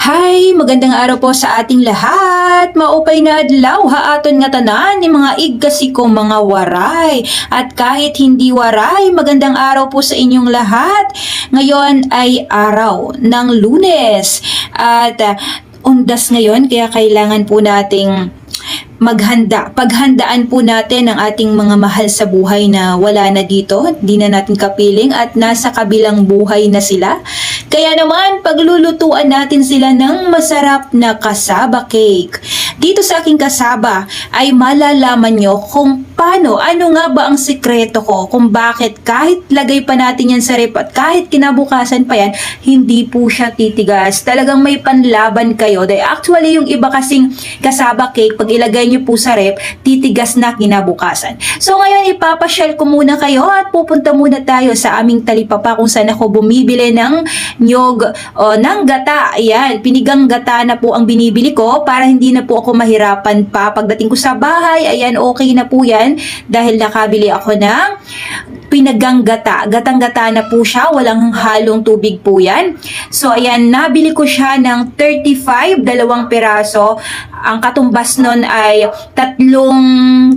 Hay, magandang araw po sa ating lahat. Maupay nga adlaw haaton nga tanan ni mga igkasi ko mga waray. At kahit hindi waray, magandang araw po sa inyong lahat. Ngayon ay araw ng Lunes. At undas ngayon kaya kailangan po nating maghanda. Paghandaan po natin ang ating mga mahal sa buhay na wala na dito, di na natin kapiling at nasa kabilang buhay na sila. Kaya naman, paglulutuan natin sila ng masarap na kasaba cake. Dito sa aking kasaba ay malalaman nyo kung paano, ano nga ba ang sikreto ko, kung bakit kahit lagay pa natin yan sa rep at kahit kinabukasan pa yan, hindi po siya titigas. Talagang may panlaban kayo. Dahil actually yung iba kasing kasaba cake, pag ilagay nyo po sa rep, titigas na kinabukasan. So ngayon ipapasyal ko muna kayo at pupunta muna tayo sa aming talipapa kung saan ako bumibili ng nyog o ng gata. Ayan, pinigang gata na po ang binibili ko para hindi na po ako mahirapan pa. Pagdating ko sa bahay, ayan, okay na po yan dahil nakabili ako ng pinagang gata. Gatang-gata na po siya, walang halong tubig po yan. So ayan, nabili ko siya ng 35, dalawang piraso. Ang katumbas nun ay 3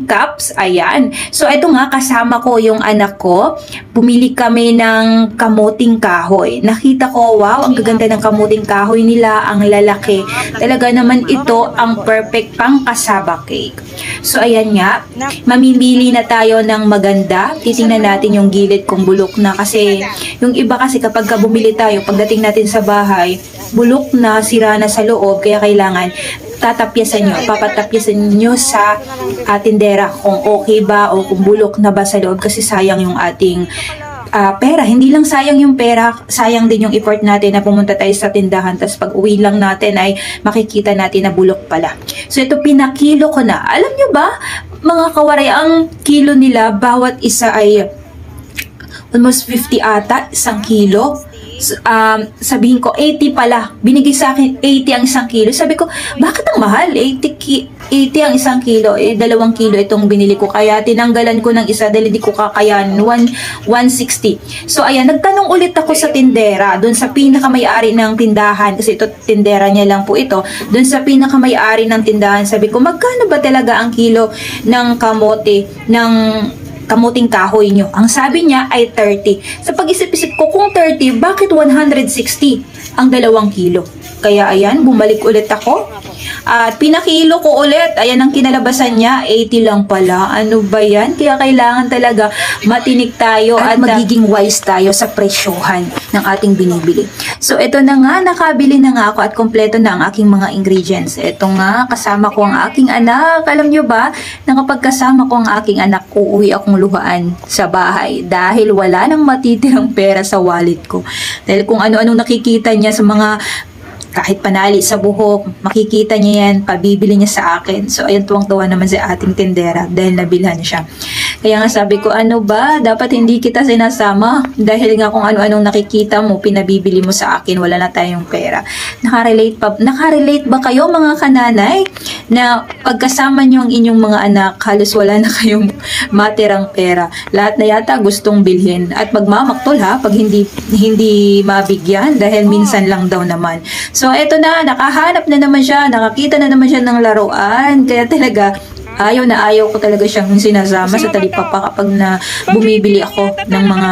cups. Ayan. So ito nga, kasama ko yung anak ko. Bumili kami ng kamuting kahoy. Nakita ko, wow, ang gaganda ng kamuting kahoy nila, ang lalaki. Talaga naman ito ang perfect pang kasaba cake. So ayan nga, mamimili na tayo ng maganda. Titingnan natin yung gilid kung bulok na kasi yung iba kasi kapag bumili tayo, pagdating natin sa bahay, bulok na, sira na sa loob, kaya kailangan tatapyasan nyo, papatapyasan nyo sa tindera kung okay ba o kung bulok na ba sa loob kasi sayang yung ating pera. Hindi lang sayang yung pera, sayang din yung effort natin na pumunta tayo sa tindahan tapos pag uwi lang natin ay makikita natin na bulok pala. So ito pinakilo ko na. Alam nyo ba mga kawaray, ang kilo nila bawat isa ay almost 50 ata, 1 kilo. Sabihin ko 80 pala, binigay sa akin 80 ang 1 kilo. Sabi ko, bakit ang mahal? 80 ang 1 kilo, 2 kilo itong binili ko, kaya tinanggalan ko ng isa dahil hindi ko kakayanin. 160. So ayan, nagtanong ulit ako sa tindera, doon sa pinakamayari ng tindahan, kasi ito tindera niya lang po ito, doon sa pinakamayari ng tindahan. Sabi ko, magkano ba talaga ang kilo ng kamote, ng kamuting kahoy nyo? Ang sabi niya ay 30. Sa pag-isip-isip ko, kung 30, bakit 160 ang 2 kilo? Kaya ayan, bumalik ulit ako. At pinakilo ko ulit. Ayan ang kinalabasan niya, 80 lang pala. Ano ba yan? Kaya kailangan talaga matinik tayo at magiging wise tayo sa presyohan ng ating binibili. So ito na nga, nakabili na nga ako at kompleto na ang aking mga ingredients. Ito nga, kasama ko ang aking anak. Alam nyo ba, na kapag kasama ko ang aking anak, uuwi akong luhaan sa bahay dahil wala nang matitirang pera sa wallet ko. Dahil kung ano-anong nakikita niya sa mga kahit panali sa buhok, makikita niya yan, pabibili niya sa akin. So, ayun, tuwang-tuwa naman sa ating tindera dahil nabilhan siya. Kaya nga sabi ko, ano ba, dapat hindi kita sinasama dahil nga kung ano-anong nakikita mo, pinabibili mo sa akin, wala na tayong pera. Nakarelate ba kayo mga kananay na pagkasama niyo ang inyong mga anak, halos wala na kayong matirang pera. Lahat na yata gustong bilhin at magmamaktol ha, pag hindi mabigyan dahil minsan lang daw naman. So, eto na, nakahanap na naman siya, nakakita na naman siya ng laruan. Kaya talaga, ayaw na ayaw ko talaga siyang sinasama sa talipapa kapag na bumibili ako ng mga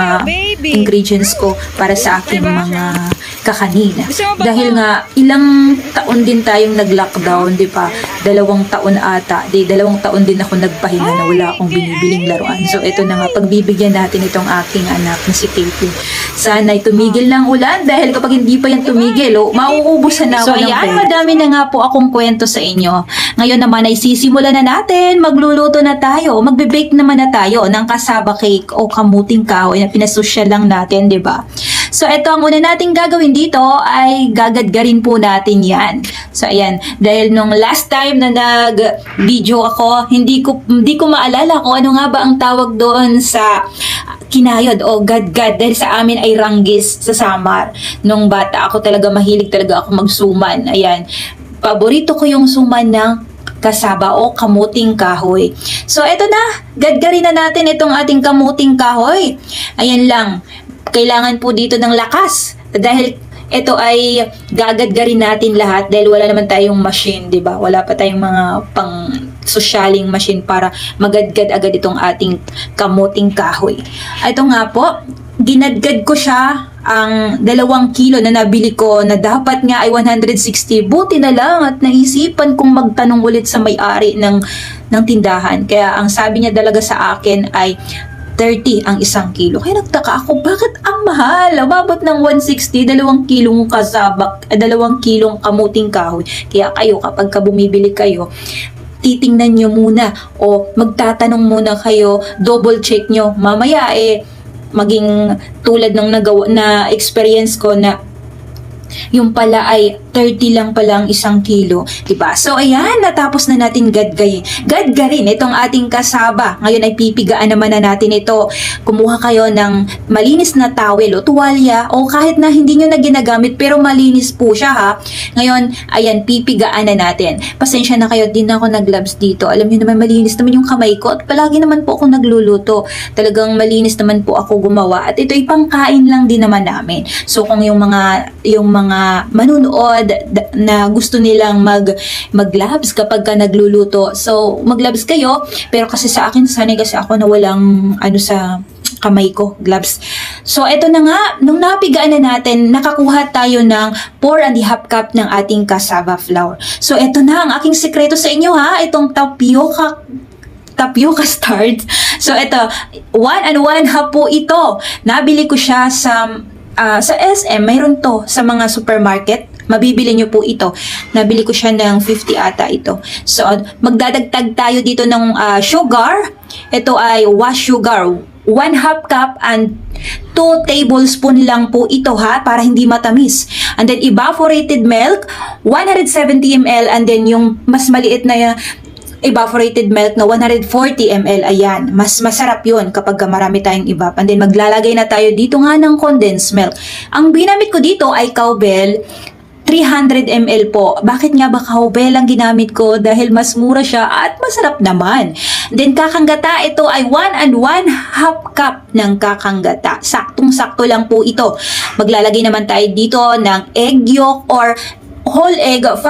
ingredients ko para sa aking mga kakanin. Dahil nga, ilang taon din tayong nag-lockdown, di ba? 2 taon ata. 2 taon din ako nagpahinga na wala akong binibiling laruan. So, ito na nga, pagbibigyan natin itong aking anak na si Katie. Sana'y tumigil ng ulan dahil kapag hindi pa yan tumigil, mauubusan na ako ng pera. So, ayan, madami na nga po akong kwento sa inyo. Ngayon naman ay sisimulan na natin, magluluto na tayo, magbe-bake naman na tayo ng kasaba cake o kamuting kahoy na pinasosyal lang natin, di ba? So, ito ang una nating gagawin dito ay gagadgarin po natin yan. So, ayan. Dahil nung last time na nag-video ako, hindi ko maalala kung ano nga ba ang tawag doon sa kinayod o gadgad. Dahil sa amin ay ranggis sa Samar. Nung bata ako talaga, mahilig talaga ako magsuman. Ayan. Paborito ko yung suman ng kasaba o kamuting kahoy. So, eto na. Gadgarin na natin itong ating kamuting kahoy. Ayan lang. Kailangan po dito ng lakas dahil ito ay gagadgarin natin lahat dahil wala naman tayong machine, di ba? Wala pa tayong mga pang sosyaling machine para magadgad agad itong ating kamuting kahoy. Ito nga po, ginadgad ko siya ang 2 kilo na nabili ko na dapat nga ay 160. Buti na lang at naisipan kong magtanong ulit sa may-ari ng tindahan. Kaya ang sabi niya talaga sa akin ay 30 ang 1 kilo. Kaya nagtaka ako, bakit ang mahal? Umabot ng 160, 2 kilong kasabak, 2 kilong kamuting kahoy. Kaya kayo, kapag bumibili kayo, titingnan nyo muna o magtatanong muna kayo, double check nyo. Mamaya maging tulad ng na experience ko na yung pala ay 30 lang pala ang 1 kilo, diba? So, ayan, natapos na natin gadgarin itong ating kasaba. Ngayon ay pipigaan naman na natin ito. Kumuha kayo ng malinis na towel o tuwalya o kahit na hindi nyo na ginagamit pero malinis po siya, ha. Ngayon, ayan, pipigaan na natin. Pasensya na kayo, din ako nag-gloves dito. Alam nyo naman, malinis naman yung kamay ko at palagi naman po ako nagluluto. Talagang malinis naman po ako gumawa at ito ay pangkain lang din naman namin. So, kung yung mga manunood na gusto nilang mag-gloves kapag ka nagluluto. So, mag-gloves kayo. Pero kasi sa akin, sanay kasi ako na walang sa kamay ko, gloves. So, eto na nga, nung napigaan na natin, nakakuha tayo ng 4½ cup ng ating cassava flour. So, eto na ang aking sekreto sa inyo, ha. Itong tapioca starch. So, ito, 1½ po ito. Nabili ko siya sa SM, mayroon to sa mga supermarket. Mabibili nyo po ito. Nabili ko siya ng 50 ata ito. So, magdadagtag tayo dito ng sugar. Ito ay wash sugar. 1½ cup and 2 tablespoon lang po ito, ha, para hindi matamis. And then, evaporated milk, 170 ml. And then, yung mas maliit na evaporated milk na 140 ml, ayan. Mas masarap yun kapag marami tayong evap. And then, maglalagay na tayo dito nga ng condensed milk. Ang ginamit ko dito ay cowbell, 300 ml po. Bakit nga ba cowbell ang ginamit ko? Dahil mas mura siya at masarap naman. Then, kakanggata, ito ay 1½ cup ng kakanggata. Saktong-sakto lang po ito. Maglalagay naman tayo dito ng egg yolk or whole egg, 5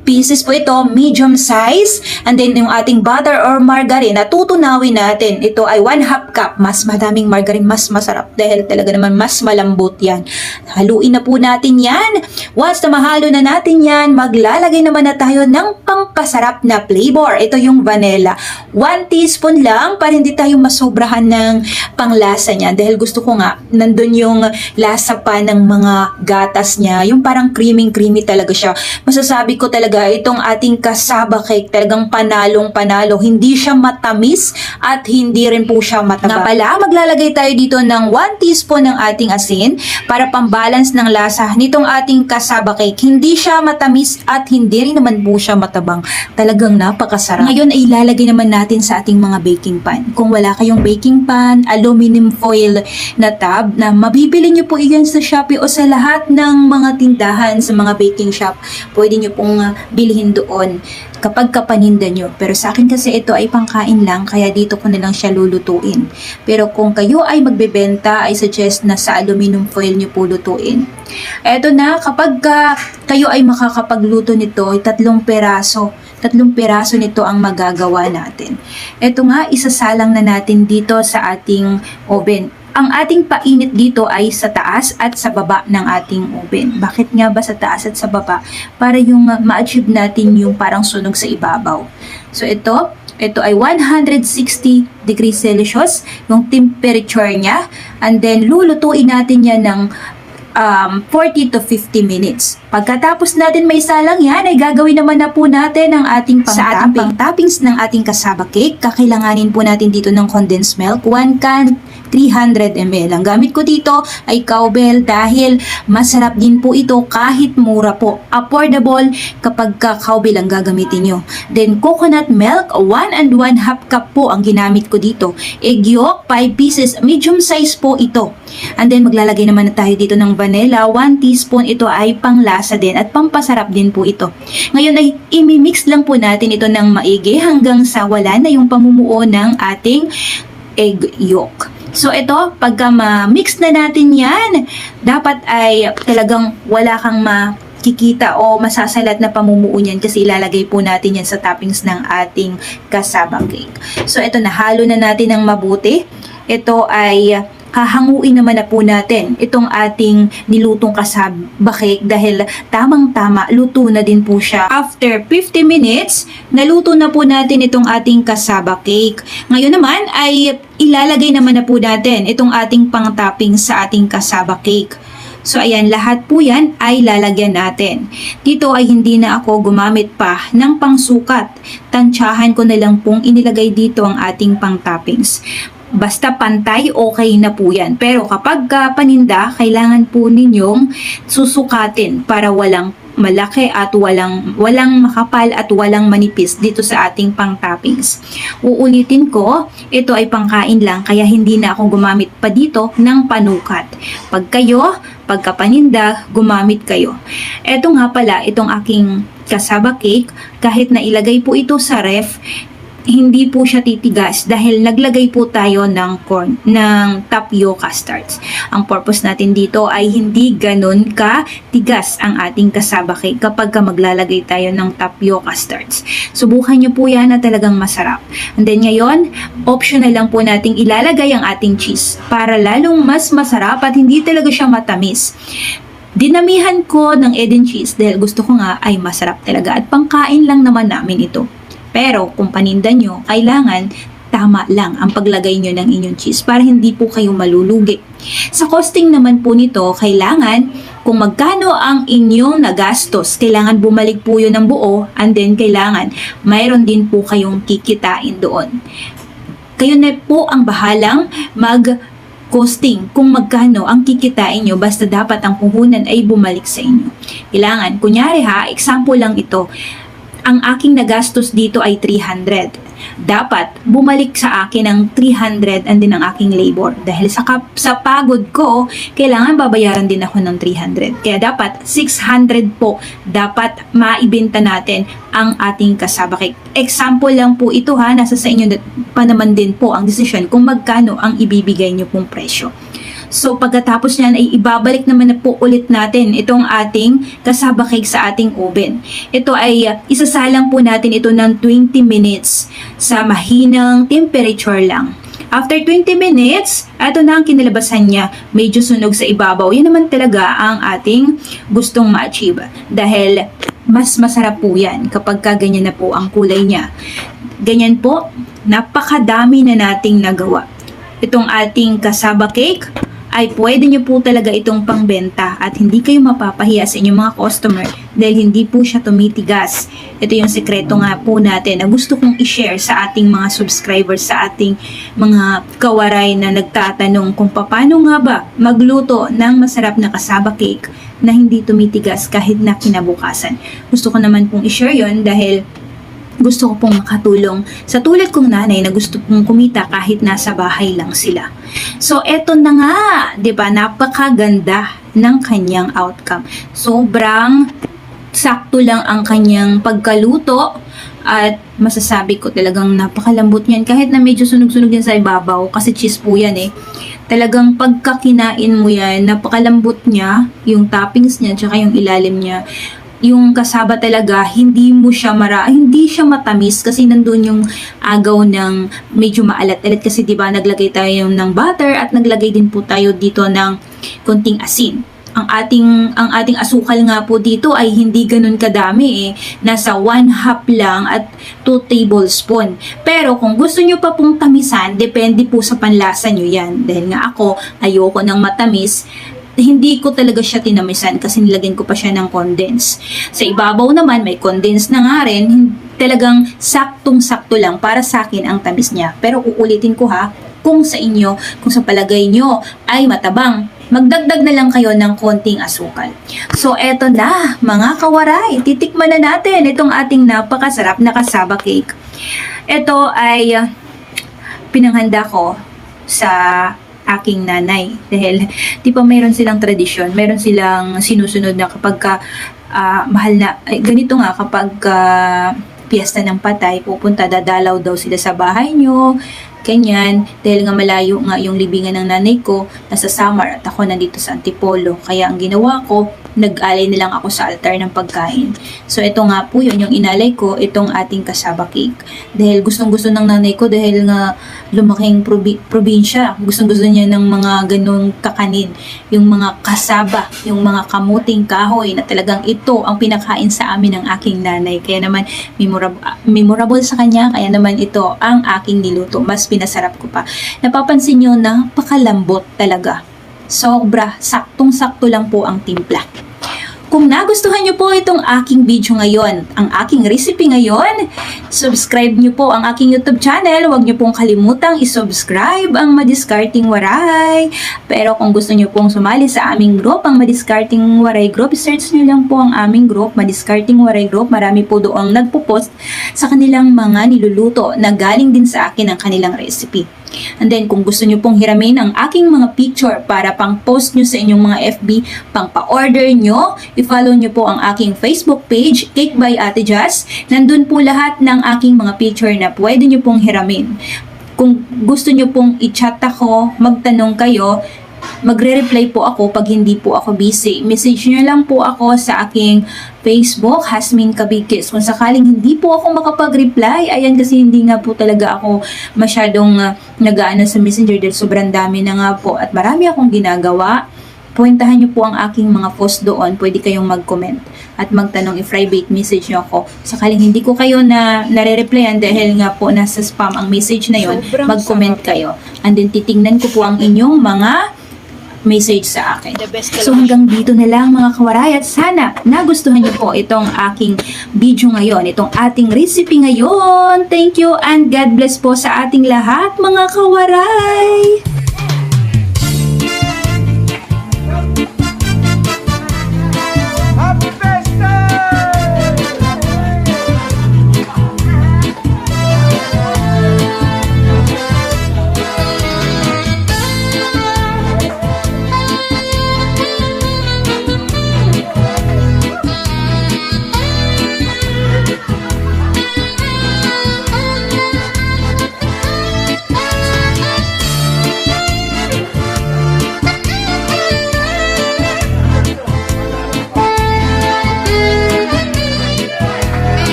pieces po ito, medium size. And then, yung ating butter or margarine na tutunawin natin, ito ay 1½ cup. Mas madaming margarine, mas masarap dahil talaga naman mas malambot yan. Haluin na po natin yan. Once na mahalo na natin yan, maglalagay naman na tayo ng pangpasarap na flavor. Ito yung vanilla. 1 teaspoon lang para hindi tayo masobrahan ng panglasa niya. Dahil gusto ko nga, nandun yung lasa pa ng mga gatas niya. Yung parang creamy talaga siya. Masasabi ko talaga, itong ating cassava cake talagang panalong-panalo. Hindi siya matamis at hindi rin po siya mataba. Nga pala, maglalagay tayo dito ng 1 teaspoon ng ating asin para pambalance ng lasa nitong ating cassava cake. Hindi siya matamis at hindi rin naman po siya matabang. Talagang napakasarap. Ngayon ay ilalagay naman natin sa ating mga baking pan. Kung wala kayong baking pan, aluminum foil na tab na mabibili nyo po iyan sa Shopee o sa lahat ng mga tindahan sa mga baking shop. Pwede nyo pong bilhin doon kapag kapaninda nyo. Pero sa akin kasi ito ay pangkain lang, kaya dito ko na lang siya lulutuin. Pero kung kayo ay magbebenta, I suggest na sa aluminum foil nyo po lutuin. Eto na, kapag kayo ay makakapagluto nito, 3 peraso. 3 peraso nito ang magagawa natin. Eto nga, isasalang na natin dito sa ating oven. Ang ating painit dito ay sa taas at sa baba ng ating oven. Bakit nga ba sa taas at sa baba? Para yung ma-achieve natin yung parang sunog sa ibabaw. So ito ay 160 degrees Celsius, yung temperature niya. And then lulutuin natin yan ng 40 to 50 minutes. Pagkatapos natin may salang yan, ay gagawin naman na po natin ang ating pang-toppings ng ating cassava cake. Kakailanganin po natin dito ng condensed milk, 1 can, 300 ml. Ang gamit ko dito ay cowbell dahil masarap din po ito kahit mura po. Affordable kapag cowbell ang gagamitin nyo. Then coconut milk, 1½ cup po ang ginamit ko dito. Egg yolk, 5 pieces, medium size po ito. And then maglalagay naman na tayo dito ng vanilla, 1 teaspoon. Ito ay panglasa din at pampasarap din po ito. Ngayon ay imimix lang po natin ito ng maigi hanggang sa wala na yung pamumuo ng ating egg yolk. So ito, pagka ma-mix na natin yan, dapat ay talagang wala kang makikita o masasalat na pamumuo niyan kasi ilalagay po natin yan sa toppings ng ating cassava cake. So ito, nahalo na natin ng mabuti. Ito ay hahanguin naman na po natin itong ating nilutong cassava cake dahil tamang-tama, luto na din po siya. After 50 minutes, naluto na po natin itong ating cassava cake. Ngayon naman ay ilalagay naman na po natin itong ating pang-topping sa ating cassava cake. So ayan, lahat po yan ay lalagyan natin. Dito ay hindi na ako gumamit pa ng pangsukat. Tansyahan ko na lang pong inilagay dito ang ating pang-toppings. Basta pantay, okay na po yan. Pero kapag paninda, kailangan po ninyong susukatin para walang malaki at walang makapal at walang manipis dito sa ating pang-toppings. Uulitin ko, ito ay pangkain lang kaya hindi na ako gumamit pa dito ng panukat. Pagka paninda, gumamit kayo. Ito nga pala, itong aking cassava cake, kahit na ilagay po ito sa ref, hindi po siya titigas dahil naglagay po tayo ng tapioca starch. Ang purpose natin dito ay hindi ganun ka tigas ang ating cassava cake kapag maglalagay tayo ng tapioca starch. Subukan nyo po yan na talagang masarap. And then ngayon, optional lang po nating ilalagay ang ating cheese para lalong mas masarap at hindi talaga siya matamis. Dinamihan ko ng Eden cheese dahil gusto ko nga ay masarap talaga at pangkain lang naman namin ito. Pero kung paninda nyo, kailangan tama lang ang paglagay nyo ng inyong cheese para hindi po kayo malulugi. Sa costing naman po nito, kailangan kung magkano ang inyong nagastos, kailangan bumalik po yun ng buo and then kailangan mayroon din po kayong kikitain doon. Kayo na po ang bahalang costing kung magkano ang kikitain nyo basta dapat ang puhunan ay bumalik sa inyo. Kailangan, kunyari example lang ito, ang aking nagastos dito ay 300. Dapat bumalik sa akin ang 300 and din ang aking labor. Dahil sa pagod ko, kailangan babayaran din ako ng 300. Kaya dapat 600 po dapat maibenta natin ang ating cassava cake. Example lang po ito nasa sa inyo pa naman din po ang decision kung magkano ang ibibigay nyo pong presyo. So pagkatapos niyan ay ibabalik naman na po ulit natin itong ating cassava cake sa ating oven. Ito ay isasalang po natin ito ng 20 minutes sa mahinang temperature lang. After 20 minutes, ito na ang kinalabasan niya. Medyo sunog sa ibabaw. Yan naman talaga ang ating gustong ma-achieve. Dahil mas masarap po yan kapag ganyan na po ang kulay niya. Ganyan po, napakadami na nating nagawa. Itong ating cassava cake ay pwede nyo po talaga itong pangbenta at hindi kayo mapapahiya sa inyong mga customer dahil hindi po siya tumitigas. Ito yung sekreto nga po natin na gusto kong i-share sa ating mga subscribers, sa ating mga kawaray na nagtatanong kung paano nga ba magluto ng masarap na cassava cake na hindi tumitigas kahit na kinabukasan. Gusto ko naman pong i-share yon dahil gusto ko pong makatulong sa tulad kong nanay na gusto pong kumita kahit nasa bahay lang sila. So, eto na nga, 'di ba? Napakaganda ng kanyang outcome. Sobrang sakto lang ang kanyang pagkaluto at masasabi ko talagang napakalambot niyan kahit na medyo sunog-sunog yan sa ibabaw kasi cheese po yan Talagang pagkakinain mo yan, napakalambot niya, yung toppings niya, tsaka yung ilalim niya. Yung cassava talaga, hindi siya matamis kasi nandun yung agaw ng medyo maalat-alat kasi 'di ba naglagay tayo ng butter at naglagay din po tayo dito ng konting asin. Ang ating asukal nga po dito ay hindi ganun kadami Nasa 1/2 lang at 2 tablespoon. Pero kung gusto nyo pa pong tamisan, depende po sa panlasa nyo yan. Dahil nga ako, ayoko ng matamis, hindi ko talaga siya tinamisan kasi nilagyan ko pa siya ng condense. Sa ibabaw naman, may condense na nga rin. Talagang saktong-sakto lang para sa akin ang tamis niya. Pero uulitin ko kung sa inyo, kung sa palagay nyo ay matabang, magdagdag na lang kayo ng konting asukal. So, eto na, mga kawaray. Titikman na natin itong ating napakasarap na cassava cake. Ito ay pinanghanda ko sa aking nanay. Dahil, di pa mayroon silang tradisyon, mayroon silang sinusunod na kapag mahal na, ganito nga, kapag piyesta ng patay, pupunta, dadalaw daw sila sa bahay nyo, Ganyan, dahil nga malayo nga yung libingan ng nanay ko, nasa Samar at ako nandito sa Antipolo. Kaya ang ginawa ko, nag-alay na lang ako sa altar ng pagkain. So ito nga po yun, yung inalay ko, itong ating kasaba cake. Dahil gustong-gusto ng nanay ko, dahil nga lumaking probinsya, gustong-gusto niya ng mga ganung kakanin. Yung mga kasaba, yung mga kamuting kahoy na talagang ito ang pinakain sa amin ng aking nanay. Kaya naman memorable sa kanya, kaya naman ito ang aking niluto. Mas pinasarap ko pa. Napapansin nyo na pakalambot talaga. Sobra, saktong-sakto lang po ang timpla. Kung nagustuhan nyo po itong aking video ngayon, ang aking recipe ngayon, subscribe nyo po ang aking YouTube channel. Huwag nyo pong kalimutang isubscribe ang Madiskarting Waray. Pero kung gusto nyo pong sumali sa aming group, ang Madiskarting Waray Group, search nyo lang po ang aming group, Madiskarting Waray Group. Marami po doong nagpo-post sa kanilang mga niluluto na galing din sa akin ang kanilang recipe. And then, kung gusto nyo pong hiramin ang aking mga picture para pang post nyo sa inyong mga FB, pang pa-order nyo, i-follow nyo po ang aking Facebook page, Cake by Ate Jazz. Nandun po lahat ng aking mga picture na pwede nyo pong hiramin. Kung gusto nyo pong i-chat ako, magtanong kayo, magre-reply po ako pag hindi po ako busy. Message nyo lang po ako sa aking Facebook, Hasmin Kabikis. Kung sakaling hindi po ako makapag-reply, ayan kasi hindi nga po talaga ako masyadong nag-aano sa Messenger dahil sobrang dami na nga po at marami akong ginagawa. Puwentahan nyo po ang aking mga post doon. Pwede kayong mag-comment at magtanong i-private message nyo ako. Sakaling hindi ko kayo na nare-replyan dahil nga po nasa spam ang message na yon, mag-comment kayo. And then titingnan ko po ang inyong mga message sa akin. So hanggang dito na lang mga kawaray at sana nagustuhan niyo po itong aking video ngayon, itong ating recipe ngayon. Thank you and God bless po sa ating lahat mga kawaray!